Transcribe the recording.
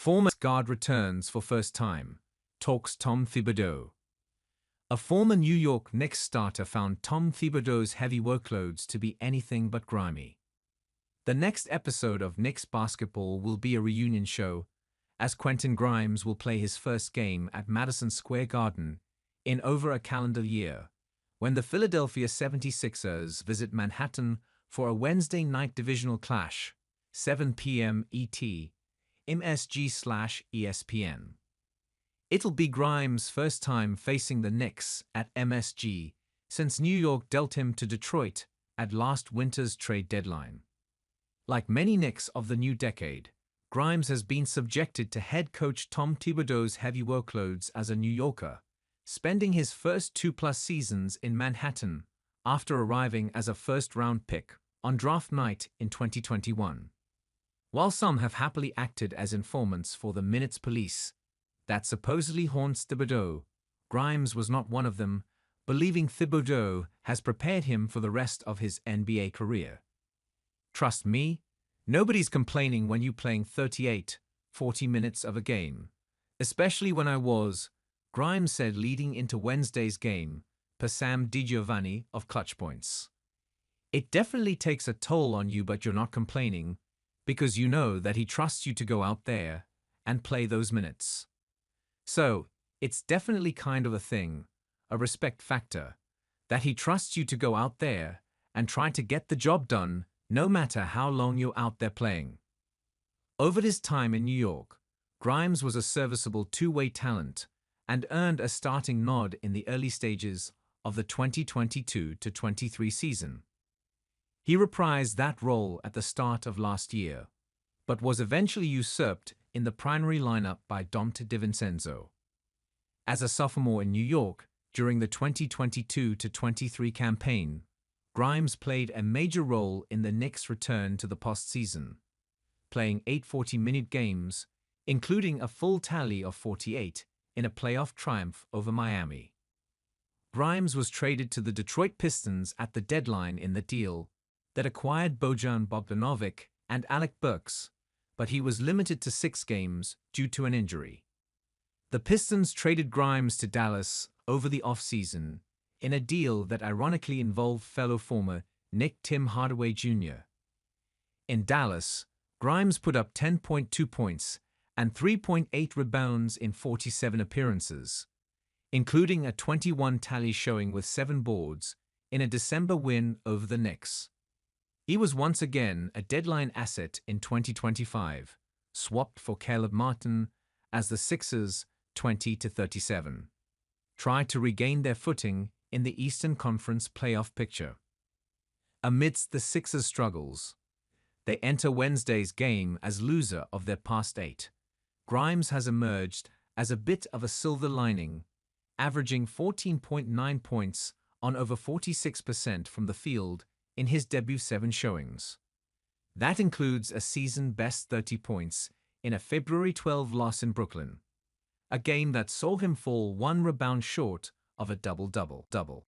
Former guard returns for first time, talks Tom Thibodeau. A former New York Knicks starter found Tom Thibodeau's heavy workloads to be anything but grimy. The next episode of Knicks basketball will be a reunion show, as Quentin Grimes will play his first game at Madison Square Garden in over a calendar year, when the Philadelphia 76ers visit Manhattan for a Wednesday night divisional clash, 7 p.m. ET, MSG/ESPN. It'll be Grimes' first time facing the Knicks at MSG since New York dealt him to Detroit at last winter's trade deadline. Like many Knicks of the new decade, Grimes has been subjected to head coach Tom Thibodeau's heavy workloads as a New Yorker, spending his first 2+ seasons in Manhattan after arriving as a first-round pick on draft night in 2021. While some have happily acted as informants for the Minutes Police that supposedly haunts Thibodeau, Grimes was not one of them, believing Thibodeau has prepared him for the rest of his NBA career. Trust me, nobody's complaining when you're playing 38, 40 minutes of a game, especially when I was, Grimes said leading into Wednesday's game, per Sam DiGiovanni of Clutch Points. It definitely takes a toll on you, but you're not complaining, because you know that he trusts you to go out there and play those minutes. So, it's definitely kind of a thing, a respect factor, that he trusts you to go out there and try to get the job done no matter how long you're out there playing. Over his time in New York, Grimes was a serviceable two-way talent and earned a starting nod in the early stages of the 2022-23 season. He reprised that role at the start of last year, but was eventually usurped in the primary lineup by Donny DiVincenzo. As a sophomore in New York, during the 2022-23 campaign, Grimes played a major role in the Knicks' return to the postseason, playing 8 40-minute games, including a full tally of 48 in a playoff triumph over Miami. Grimes was traded to the Detroit Pistons at the deadline in the deal that acquired Bojan Bogdanovic and Alec Burks, but he was limited to 6 games due to an injury. The Pistons traded Grimes to Dallas over the offseason in a deal that ironically involved fellow former Knick Tim Hardaway Jr. In Dallas, Grimes put up 10.2 points and 3.8 rebounds in 47 appearances, including a 21 tally showing with 7 boards in a December win over the Knicks. He was once again a deadline asset in 2025, swapped for Caleb Martin as the Sixers 20-37 tried to regain their footing in the Eastern Conference playoff picture. Amidst the Sixers' struggles, they enter Wednesday's game as loser of their past 8. Grimes has emerged as a bit of a silver lining, averaging 14.9 points on over 46% from the field in his debut 7 showings. That includes a season-best 30 points in a February 12 loss in Brooklyn, a game that saw him fall 1 rebound short of a double-double.